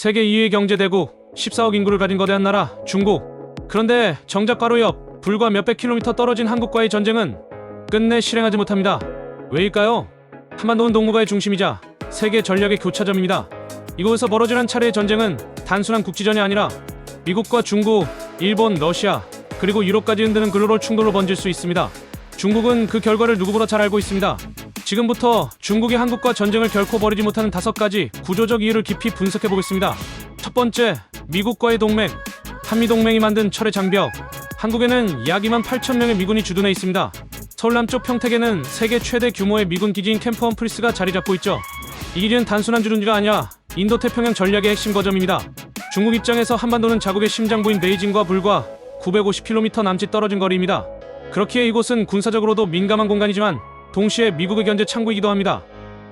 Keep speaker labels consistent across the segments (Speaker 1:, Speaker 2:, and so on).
Speaker 1: 세계 2위 경제대국, 14억 인구를 가진 거대한 나라 중국. 그런데 정작 바로 옆 불과 몇백 킬로미터 떨어진 한국과의 전쟁은 끝내 실행하지 못합니다. 왜일까요? 한반도는 동북아의 중심이자 세계 전략의 교차점입니다. 이곳에서 벌어진 한 차례의 전쟁은 단순한 국지전이 아니라 미국과 중국, 일본, 러시아, 그리고 유럽까지 흔드는 글로벌 충돌로 번질 수 있습니다. 중국은 그 결과를 누구보다 잘 알고 있습니다. 지금부터 중국이 한국과 전쟁을 결코 벌이지 못하는 5가지 구조적 이유를 깊이 분석해 보겠습니다. 첫 번째, 미국과의 동맹. 한미동맹이 만든 철의 장벽. 한국에는 약 2만 8천 명의 미군이 주둔해 있습니다. 서울 남쪽 평택에는 세계 최대 규모의 미군 기지인 캠프 험프리스가 자리 잡고 있죠. 이 기지는 단순한 주둔지가 아니라 인도태평양 전략의 핵심 거점입니다. 중국 입장에서 한반도는 자국의 심장부인 베이징과 불과 950km 남짓 떨어진 거리입니다. 그렇기에 이곳은 군사적으로도 민감한 공간이지만 동시에 미국의 견제 창구이기도 합니다.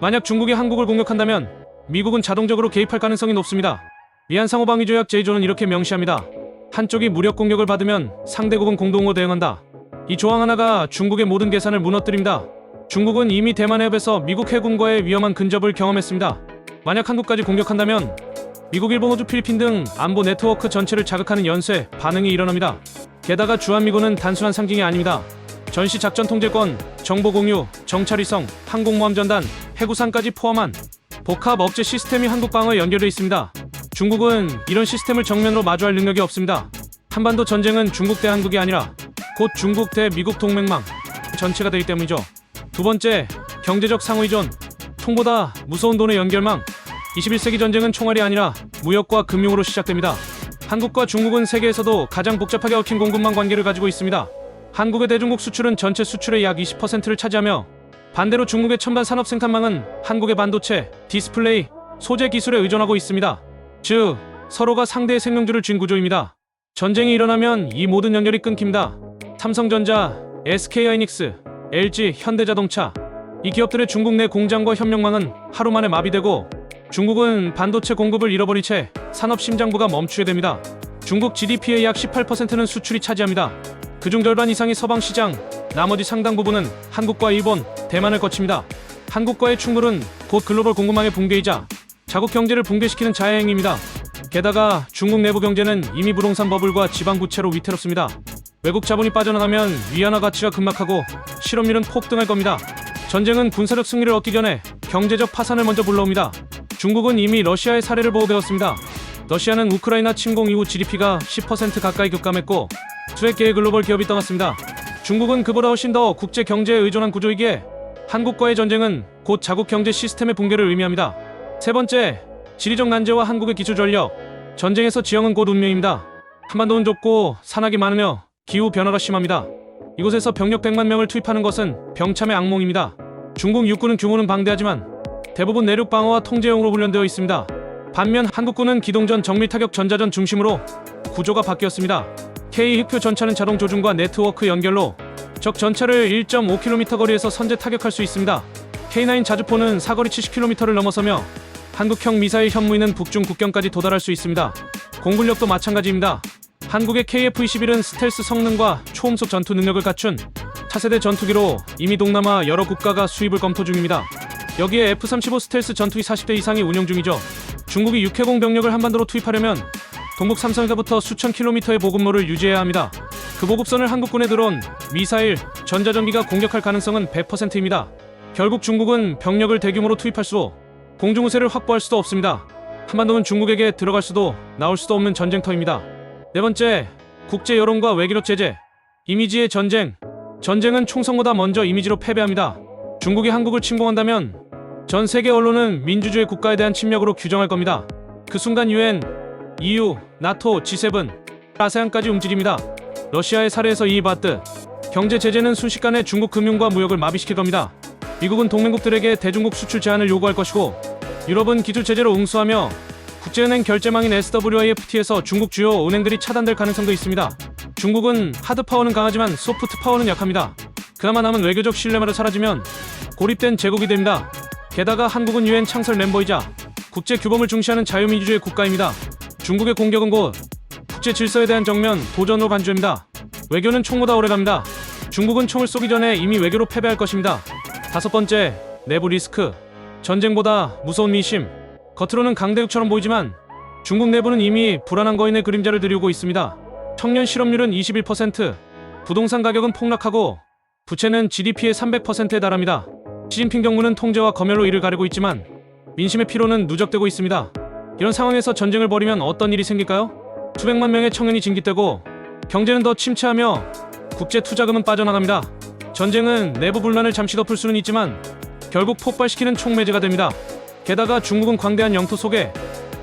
Speaker 1: 만약 중국이 한국을 공격한다면 미국은 자동적으로 개입할 가능성이 높습니다. 미한상호방위조약 제2조는 이렇게 명시합니다. 한쪽이 무력 공격을 받으면 상대국은 공동으로 대응한다. 이 조항 하나가 중국의 모든 계산을 무너뜨립니다. 중국은 이미 대만 해협에서 미국 해군과의 위험한 근접을 경험했습니다. 만약 한국까지 공격한다면 미국, 일본, 호주, 필리핀 등 안보 네트워크 전체를 자극하는 연쇄 반응이 일어납니다. 게다가 주한미군은 단순한 상징이 아닙니다. 전시 작전 통제권, 정보 공유, 정찰위성, 항공모함전단, 해구산까지 포함한 복합 억제 시스템이 한국 방어에 연결되어 있습니다. 중국은 이런 시스템을 정면으로 마주할 능력이 없습니다. 한반도 전쟁은 중국 대 한국이 아니라 곧 중국 대 미국 동맹망 전체가 되기 때문이죠. 두 번째, 경제적 상호의존. 통보다 무서운 돈의 연결망. 21세기 전쟁은 총알이 아니라 무역과 금융으로 시작됩니다. 한국과 중국은 세계에서도 가장 복잡하게 얽힌 공급망 관계를 가지고 있습니다. 한국의 대중국 수출은 전체 수출의 약 20%를 차지하며 반대로 중국의 첨단 산업 생산망은 한국의 반도체, 디스플레이, 소재 기술에 의존하고 있습니다. 즉, 서로가 상대의 생명줄을 쥔 구조입니다. 전쟁이 일어나면 이 모든 연결이 끊깁니다. 삼성전자, SK하이닉스, LG, 현대자동차, 이 기업들의 중국 내 공장과 협력망은 하루 만에 마비되고 중국은 반도체 공급을 잃어버린 채 산업 심장부가 멈추게 됩니다. 중국 GDP의 약 18%는 수출이 차지합니다. 그중 절반 이상이 서방 시장, 나머지 상당 부분은 한국과 일본, 대만을 거칩니다. 한국과의 충돌은 곧 글로벌 공급망의 붕괴이자 자국 경제를 붕괴시키는 자해행위입니다. 게다가 중국 내부 경제는 이미 부동산 버블과 지방 부채로 위태롭습니다. 외국 자본이 빠져나가면 위안화 가치가 급락하고 실업률은 폭등할 겁니다. 전쟁은 군사적 승리를 얻기 전에 경제적 파산을 먼저 불러옵니다. 중국은 이미 러시아의 사례를 보고 배웠습니다. 러시아는 우크라이나 침공 이후 GDP가 10% 가까이 급감했고 수백 개의 글로벌 기업이 떠났습니다. 중국은 그보다 훨씬 더 국제 경제에 의존한 구조이기에 한국과의 전쟁은 곧 자국 경제 시스템의 붕괴를 의미합니다. 세 번째, 지리적 난제와 한국의 기술 전력. 전쟁에서 지형은 곧 운명입니다. 한반도는 좁고 산악이 많으며 기후 변화가 심합니다. 이곳에서 병력 100만 명을 투입하는 것은 병참의 악몽입니다. 중국 육군은 규모는 방대하지만 대부분 내륙 방어와 통제용으로 훈련되어 있습니다. 반면 한국군은 기동전, 정밀타격, 전자전 중심으로 구조가 바뀌었습니다. K-흑표 전차는 자동 조준과 네트워크 연결로 적 전차를 1.5km 거리에서 선제 타격할 수 있습니다. K9 자주포는 사거리 70km를 넘어서며 한국형 미사일 현무이는 북중 국경까지 도달할 수 있습니다. 공군력도 마찬가지입니다. 한국의 KF-21은 스텔스 성능과 초음속 전투 능력을 갖춘 차세대 전투기로 이미 동남아 여러 국가가 수입을 검토 중입니다. 여기에 F-35 스텔스 전투기 40대 이상이 운용 중이죠. 중국이 육해공 병력을 한반도로 투입하려면 동북 삼성해사부터 수천 킬로미터의 보급로를 유지해야 합니다. 그 보급선을 한국군의 드론, 미사일, 전자전기가 공격할 가능성은 100%입니다. 결국 중국은 병력을 대규모로 투입할수록 공중우세를 확보할 수도 없습니다. 한반도는 중국에게 들어갈 수도 나올 수도 없는 전쟁터입니다. 네 번째, 국제 여론과 외교력 제재. 이미지의 전쟁. 전쟁은 총성보다 먼저 이미지로 패배합니다. 중국이 한국을 침공한다면 전 세계 언론은 민주주의 국가에 대한 침략으로 규정할 겁니다. 그 순간 UN, EU, 나토, G7, 아세안까지 움직입니다. 러시아의 사례에서 이해받듯 경제 제재는 순식간에 중국 금융과 무역을 마비시킬 겁니다. 미국은 동맹국들에게 대중국 수출 제한을 요구할 것이고 유럽은 기술 제재로 응수하며 국제은행 결제망인 SWIFT에서 중국 주요 은행들이 차단될 가능성도 있습니다. 중국은 하드파워는 강하지만 소프트파워는 약합니다. 그나마 남은 외교적 신뢰마저 사라지면 고립된 제국이 됩니다. 게다가 한국은 UN 창설 멤버이자 국제 규범을 중시하는 자유민주주의 국가입니다. 중국의 공격은 곧 국제 질서에 대한 정면 도전으로 간주합니다. 외교는 총보다 오래갑니다. 중국은 총을 쏘기 전에 이미 외교로 패배할 것입니다. 다섯 번째, 내부 리스크. 전쟁보다 무서운 민심. 겉으로는 강대국처럼 보이지만 중국 내부는 이미 불안한 거인의 그림자를 드리우고 있습니다. 청년 실업률은 21%, 부동산 가격은 폭락하고 부채는 GDP의 300%에 달합니다. 시진핑 정부는 통제와 검열로 이를 가리고 있지만 민심의 피로는 누적되고 있습니다. 이런 상황에서 전쟁을 벌이면 어떤 일이 생길까요? 수백만 명의 청년이 징집되고 경제는 더 침체하며 국제 투자금은 빠져나갑니다. 전쟁은 내부 분란을 잠시 덮을 수는 있지만 결국 폭발시키는 총매제가 됩니다. 게다가 중국은 광대한 영토 속에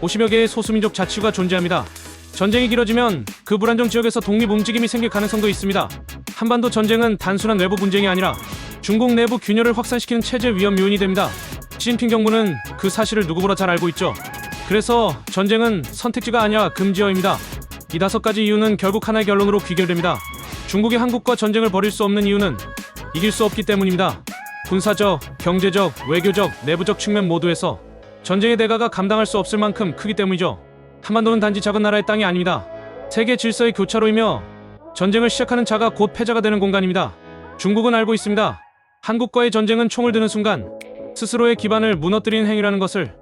Speaker 1: 50여 개의 소수민족 자치구가 존재합니다. 전쟁이 길어지면 그 불안정 지역에서 독립 움직임이 생길 가능성도 있습니다. 한반도 전쟁은 단순한 외부 분쟁이 아니라 중국 내부 균열을 확산시키는 체제 위험 요인이 됩니다. 시진핑 정부는 그 사실을 누구보다 잘 알고 있죠. 그래서 전쟁은 선택지가 아니라 금지어입니다. 이 5가지 이유는 결국 하나의 결론으로 귀결됩니다. 중국이 한국과 전쟁을 벌일 수 없는 이유는 이길 수 없기 때문입니다. 군사적, 경제적, 외교적, 내부적 측면 모두에서 전쟁의 대가가 감당할 수 없을 만큼 크기 때문이죠. 한반도는 단지 작은 나라의 땅이 아닙니다. 세계 질서의 교차로이며 전쟁을 시작하는 자가 곧 패자가 되는 공간입니다. 중국은 알고 있습니다. 한국과의 전쟁은 총을 드는 순간 스스로의 기반을 무너뜨리는 행위라는 것을.